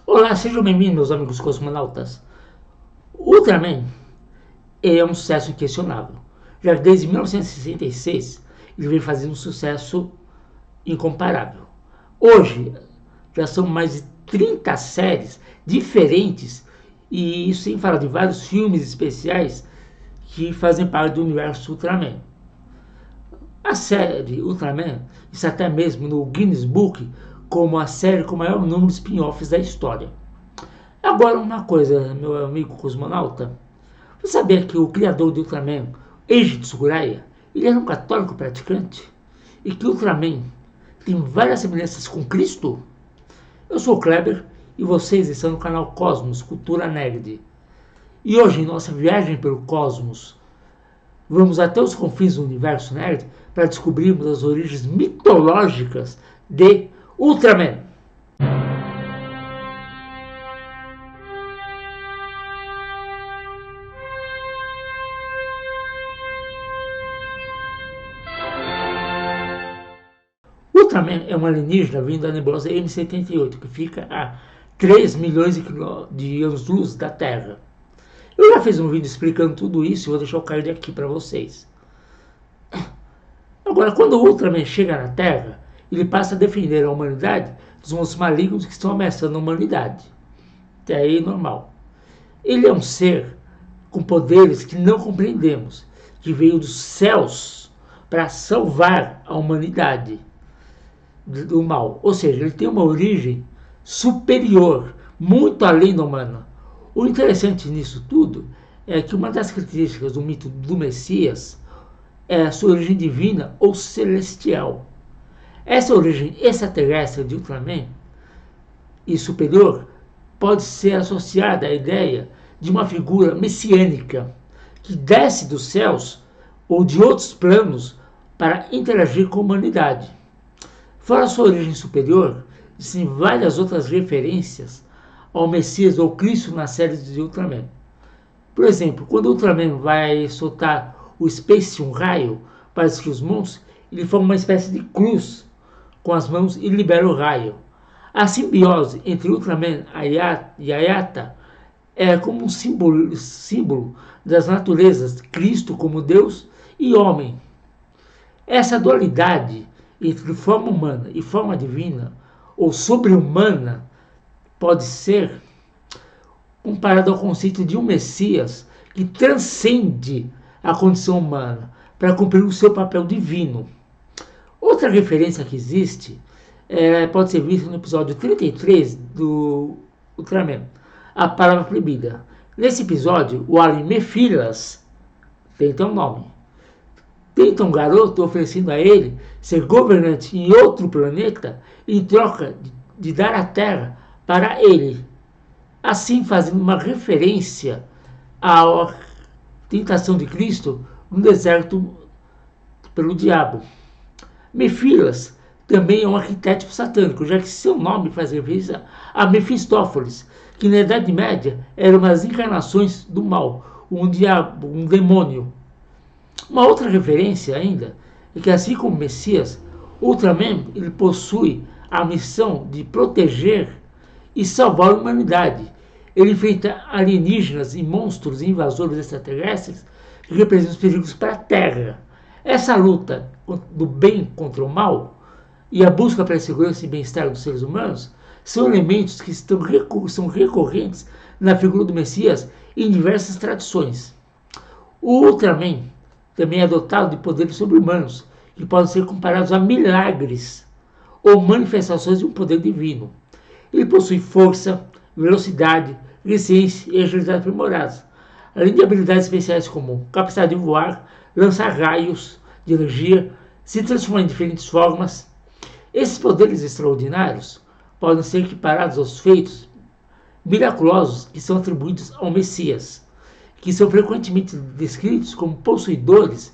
Olá, sejam bem-vindos, meus amigos cosmonautas. O Ultraman é um sucesso inquestionável. Já desde 1966 ele vem fazendo um sucesso incomparável. Hoje já são mais de 30 séries diferentes, e isso sem falar de vários filmes especiais que fazem parte do universo Ultraman. A série Ultraman está até mesmo no Guinness Book como a série com o maior número de spin-offs da história. Agora, uma coisa, meu amigo cosmonauta, você sabia que o criador do Ultraman, Eiji Tsuburaya, ele era um católico praticante? E que o Ultraman tem várias semelhanças com Cristo? Eu sou o Kleber e vocês estão no canal Cosmos Cultura Nerd. E hoje, em nossa viagem pelo cosmos, vamos até os confins do universo nerd para descobrirmos as origens mitológicas de Ultraman. Ultraman é um alienígena vindo da nebulosa M78, que fica a 3 milhões de anos-luz da Terra. Eu já fiz um vídeo explicando tudo isso e vou deixar o card aqui para vocês. Agora, quando o Ultraman chega na Terra, ele passa a defender a humanidade dos monstros malignos que estão ameaçando a humanidade. Até aí, normal. Ele é um ser com poderes que não compreendemos, que veio dos céus para salvar a humanidade do mal. Ou seja, ele tem uma origem superior, muito além da humana. O interessante nisso tudo é que uma das características do mito do Messias é a sua origem divina ou celestial. Essa origem extraterrestre de Ultraman e superior pode ser associada à ideia de uma figura messiânica que desce dos céus ou de outros planos para interagir com a humanidade. Fora sua origem superior, existem várias outras referências ao Messias ou Cristo na série de Ultraman. Por exemplo, quando o Ultraman vai soltar o Space um raio para destruir os monstros, ele forma uma espécie de cruz com as mãos e libera o raio. A simbiose entre Ultraman e Ayata é como um símbolo das naturezas, Cristo como Deus e homem. Essa dualidade entre forma humana e forma divina, ou sobre-humana, pode ser comparado ao conceito de um Messias que transcende a condição humana para cumprir o seu papel divino. Outra referência que existe pode ser vista no episódio 33 do Ultraman, A Palavra Proibida. Nesse episódio, o alien Mephilas tem até um nome. Tenta um garoto oferecendo a ele ser governante em outro planeta em troca de dar a Terra para ele. Assim, fazendo uma referência à tentação de Cristo no deserto pelo diabo. Mephilas também é um arquétipo satânico, já que seu nome faz referência a Mefistófeles, que na Idade Média era uma das encarnações do mal, um diabo, um demônio. Uma outra referência ainda é que, assim como o Messias, Ultraman ele possui a missão de proteger e salvar a humanidade. Ele enfrenta alienígenas e monstros e invasores extraterrestres que representam os perigos para a Terra. Essa luta do bem contra o mal e a busca pela segurança e bem-estar dos seres humanos são elementos que são recorrentes na figura do Messias em diversas tradições. O Ultraman também é dotado de poderes sobre-humanos, que podem ser comparados a milagres ou manifestações de um poder divino. Ele possui força, velocidade, resistência e agilidade aprimoradas, além de habilidades especiais como capacidade de voar, lançar raios de energia, se transformar em diferentes formas. Esses poderes extraordinários podem ser equiparados aos feitos miraculosos que são atribuídos ao Messias, que são frequentemente descritos como possuidores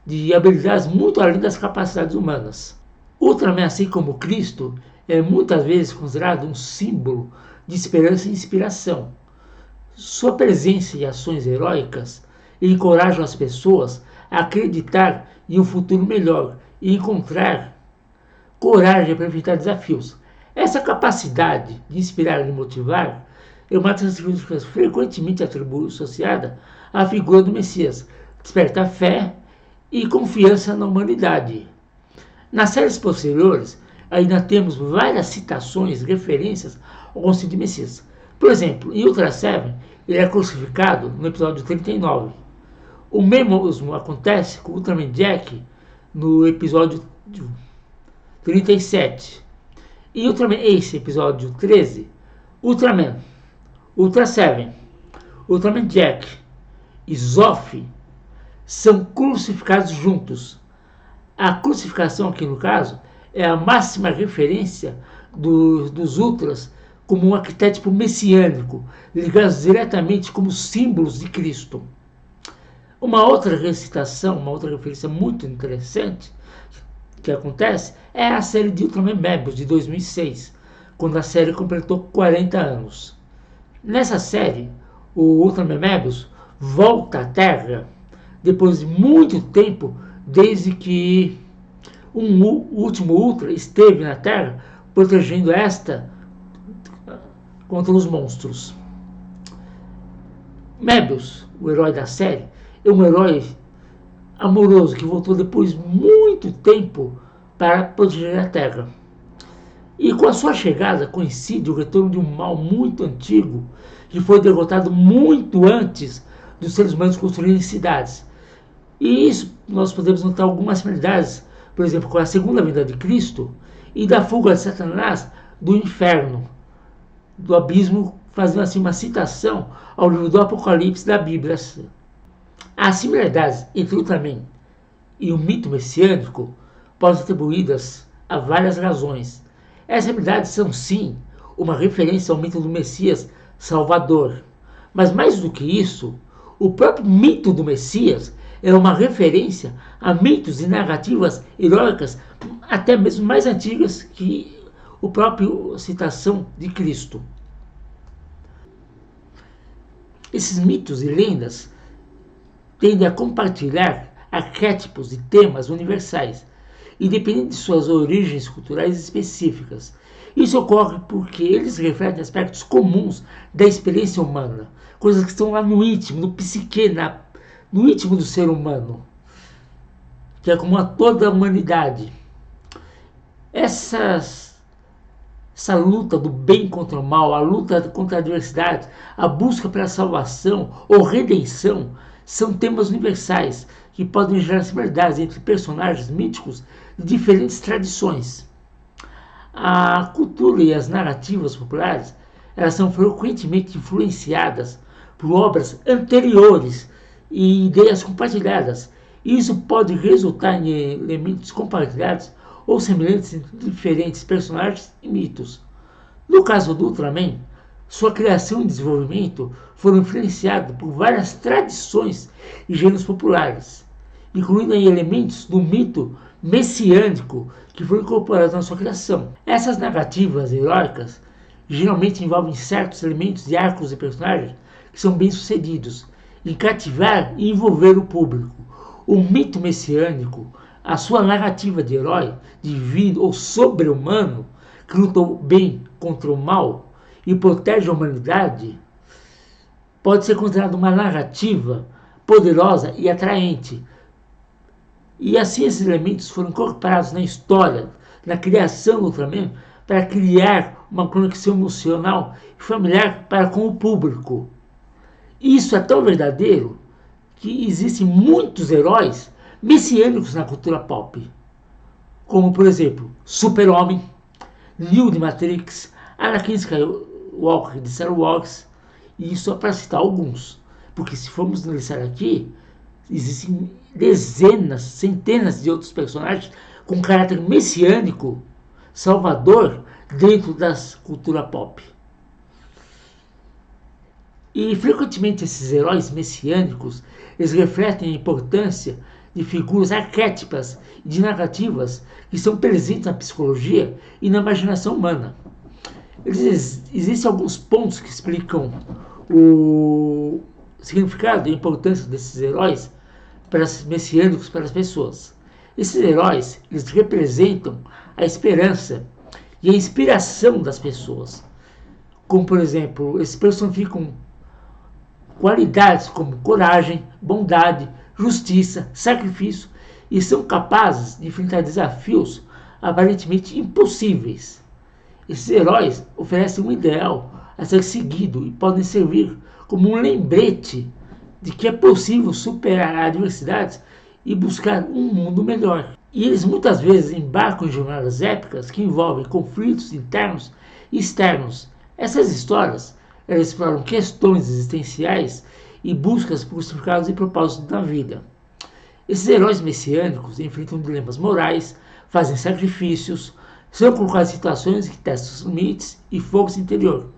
de habilidades muito além das capacidades humanas. Ultraman, assim como Cristo, é muitas vezes considerado um símbolo de esperança e inspiração. Sua presença e ações heróicas encorajam as pessoas a acreditar em um futuro melhor e encontrar coragem para enfrentar desafios. Essa capacidade de inspirar e motivar é uma das características frequentemente associada à figura do Messias, desperta fé e confiança na humanidade. Nas séries posteriores, ainda temos várias citações, referências ao conceito de Messias. Por exemplo, em Ultra Seven, ele é crucificado no episódio 39. O mesmo acontece com Ultraman Jack no episódio 37. Em Ultraman Ace, episódio 13, Ultraman, Ultra Seven, Ultraman Jack e Zoff são crucificados juntos. A crucificação aqui no caso é a máxima referência dos Ultras como um arquétipo messiânico, ligados diretamente como símbolos de Cristo. Uma outra recitação, uma outra referência muito interessante que acontece é a série de Ultraman Mebius de 2006, quando a série completou 40 anos. Nessa série, o Ultraman Mebius volta à Terra depois de muito tempo, desde que o último Ultra esteve na Terra protegendo esta contra os monstros. Mebius, o herói da série, é um herói amoroso que voltou depois de muito tempo para proteger a Terra. E com a sua chegada coincide o retorno de um mal muito antigo que foi derrotado muito antes dos seres humanos construírem cidades. E isso nós podemos notar algumas similaridades, por exemplo, com a segunda vinda de Cristo e da fuga de Satanás do inferno, do abismo, fazendo assim uma citação ao livro do Apocalipse da Bíblia. As similaridades entre Ultraman e o mito messiânico podem ser atribuídas a várias razões. Essas similaridades são sim uma referência ao mito do Messias Salvador, mas mais do que isso, o próprio mito do Messias é uma referência a mitos e narrativas heróicas até mesmo mais antigas que o próprio citação de Cristo. Esses mitos e lendas tendem a compartilhar arquétipos e temas universais, independente de suas origens culturais específicas. Isso ocorre porque eles refletem aspectos comuns da experiência humana, coisas que estão lá no íntimo, no psique, no íntimo do ser humano, que é comum a toda a humanidade. Essa luta do bem contra o mal, a luta contra a adversidade, a busca pela salvação ou redenção, são temas universais que podem gerar similaridades entre personagens míticos de diferentes tradições. A cultura e as narrativas populares, elas são frequentemente influenciadas por obras anteriores e ideias compartilhadas. Isso pode resultar em elementos compartilhados ou semelhantes entre diferentes personagens e mitos. No caso do Ultraman, sua criação e desenvolvimento foram influenciados por várias tradições e gêneros populares, incluindo elementos do mito messiânico que foram incorporados na sua criação. Essas narrativas heróicas geralmente envolvem certos elementos de arcos e personagens que são bem-sucedidos em cativar e envolver o público. O mito messiânico, a sua narrativa de herói, divino ou sobre-humano, que luta o bem contra o mal e protege a humanidade, pode ser considerado uma narrativa poderosa e atraente. E assim esses elementos foram incorporados na história, na criação do Ultraman, para criar uma conexão emocional e familiar para com o público. Isso é tão verdadeiro que existem muitos heróis messiânicos na cultura pop, como por exemplo Super-Homem, Neo de Matrix, Anakin Skywalker de Star Wars, e isso é para citar alguns, porque se formos analisar aqui, existem dezenas, centenas de outros personagens com caráter messiânico, salvador, dentro da cultura pop. E frequentemente esses heróis messiânicos, eles refletem a importância de figuras arquétipas e de narrativas que são presentes na psicologia e na imaginação humana. Existem alguns pontos que explicam o significado e a importância desses heróis messiânicos para as pessoas. Esses heróis, eles representam a esperança e a inspiração das pessoas. Como, por exemplo, eles personificam qualidades como coragem, bondade, justiça, sacrifício e são capazes de enfrentar desafios aparentemente impossíveis. Esses heróis oferecem um ideal a ser seguido e podem servir como um lembrete de que é possível superar adversidades e buscar um mundo melhor. E eles muitas vezes embarcam em jornadas épicas que envolvem conflitos internos e externos. Essas histórias elas exploram questões existenciais e buscas por significados e propósitos na vida. Esses heróis messiânicos enfrentam dilemas morais, fazem sacrifícios, são colocados em situações que testam os limites e fogo interior.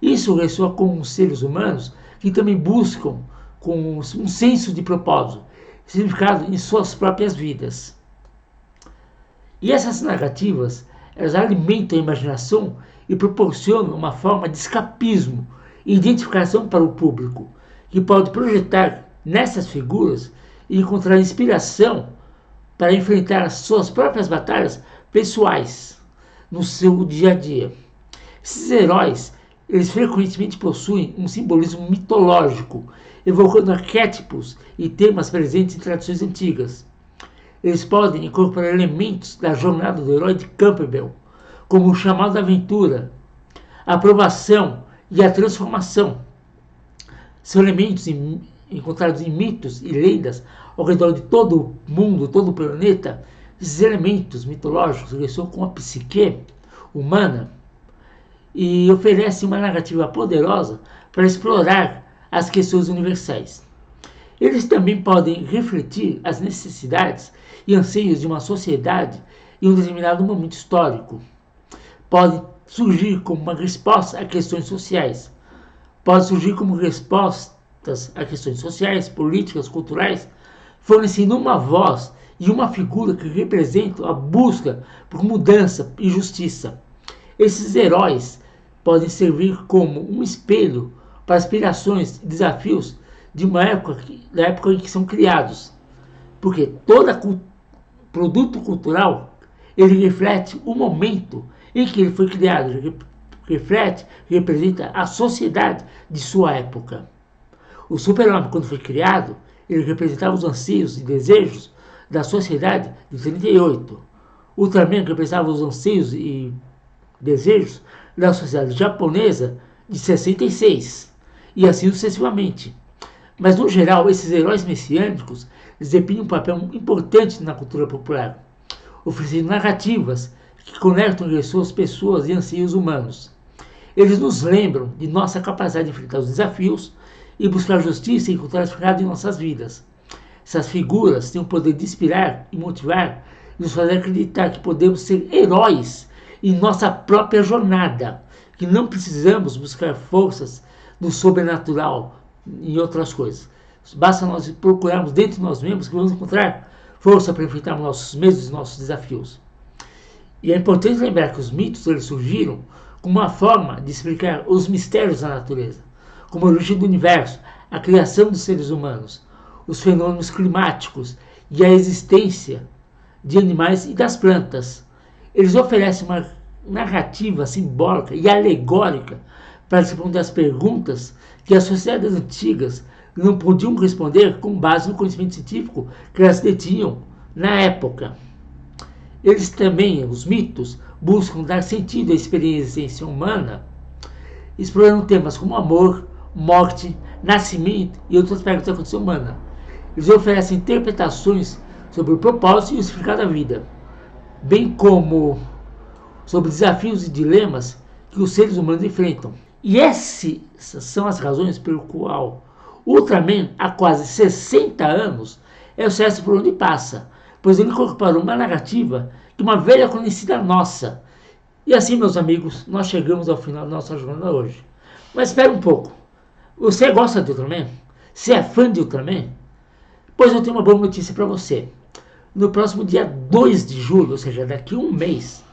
Isso ressoa com os seres humanos que também buscam com um senso de propósito, significado em suas próprias vidas. E essas narrativas, elas alimentam a imaginação e proporcionam uma forma de escapismo e identificação para o público, que pode projetar nessas figuras e encontrar inspiração para enfrentar as suas próprias batalhas pessoais no seu dia a dia. Esses heróis, eles frequentemente possuem um simbolismo mitológico, evocando arquétipos e temas presentes em tradições antigas. Eles podem incorporar elementos da jornada do herói de Campbell, como o chamado da aventura, a aprovação e a transformação. São elementos encontrados em mitos e lendas ao redor de todo o mundo, todo o planeta. Esses elementos mitológicos ressoam com a psique humana e oferecem uma narrativa poderosa para explorar as questões universais. Eles também podem refletir as necessidades e anseios de uma sociedade em um determinado momento histórico. Podem surgir como uma resposta a questões sociais. Podem surgir como respostas a questões sociais, políticas, culturais, fornecendo uma voz e uma figura que representam a busca por mudança e justiça. Esses heróis podem servir como um espelho para aspirações e desafios de uma época, da época em que são criados. Porque todo produto cultural, ele reflete o momento em que ele foi criado, ele reflete, representa a sociedade de sua época. O Super-Homem, quando foi criado, ele representava os anseios e desejos da sociedade de 38. O Ultraman representava os anseios e desejos da sociedade japonesa de 66. E assim sucessivamente. Mas, no geral, esses heróis messiânicos desempenham um papel importante na cultura popular, oferecendo narrativas que conectam as pessoas e anseios humanos. Eles nos lembram de nossa capacidade de enfrentar os desafios e buscar justiça e encontrar significado em nossas vidas. Essas figuras têm o poder de inspirar e motivar e nos fazer acreditar que podemos ser heróis em nossa própria jornada, que não precisamos buscar forças do sobrenatural e outras coisas. Basta nós procurarmos dentro de nós mesmos que vamos encontrar força para enfrentar nossos medos e nossos desafios. E é importante lembrar que os mitos eles surgiram como uma forma de explicar os mistérios da natureza, como a origem do universo, a criação dos seres humanos, os fenômenos climáticos e a existência de animais e das plantas. Eles oferecem uma narrativa simbólica e alegórica para responder às perguntas que as sociedades antigas não podiam responder com base no conhecimento científico que elas detinham na época. Eles também, os mitos, buscam dar sentido à experiência humana, explorando temas como amor, morte, nascimento e outros aspectos da condição humana. Eles oferecem interpretações sobre o propósito e o significado da vida, bem como sobre desafios e dilemas que os seres humanos enfrentam. E essas são as razões pelo qual Ultraman, há quase 60 anos, é o sucesso por onde passa, pois ele incorporou uma narrativa de uma velha conhecida nossa. E assim, meus amigos, nós chegamos ao final da nossa jornada hoje. Mas espera um pouco. Você gosta de Ultraman? Você é fã de Ultraman? Pois eu tenho uma boa notícia para você. No próximo dia 2 de julho, ou seja, daqui a um mês,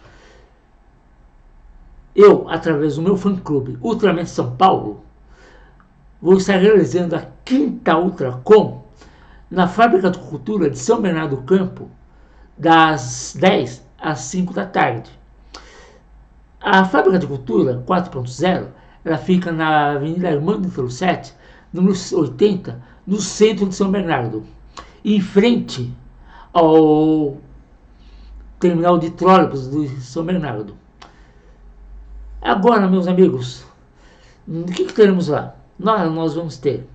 eu, através do meu fã-clube Ultraman São Paulo, vou estar realizando a 5ª Ultracom na Fábrica de Cultura de São Bernardo do Campo, das 10 às 5 da tarde. A fábrica de cultura 4.0, ela fica na Avenida Armando Troussete, número 80, no centro de São Bernardo, em frente ao terminal de trólebus de São Bernardo. Agora, meus amigos, o que teremos lá? Nós vamos ter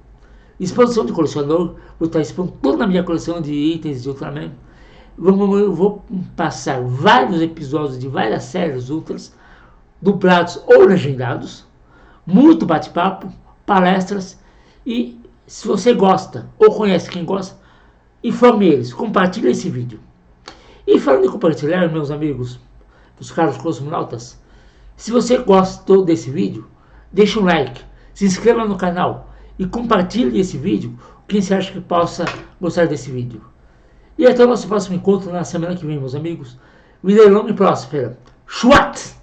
exposição de colecionador, vou estar expondo toda a minha coleção de itens de Ultraman. Eu vou passar vários episódios de várias séries Ultras, dublados ou legendados, muito bate-papo, palestras, e se você gosta ou conhece quem gosta, informe eles, compartilhe esse vídeo. E falando em compartilhar, meus amigos, os caros cosmonautas, se você gostou desse vídeo, deixe um like, se inscreva no canal e compartilhe esse vídeo com quem você acha que possa gostar desse vídeo. E até o nosso próximo encontro na semana que vem, meus amigos. Vida longa e próspera. Schwat!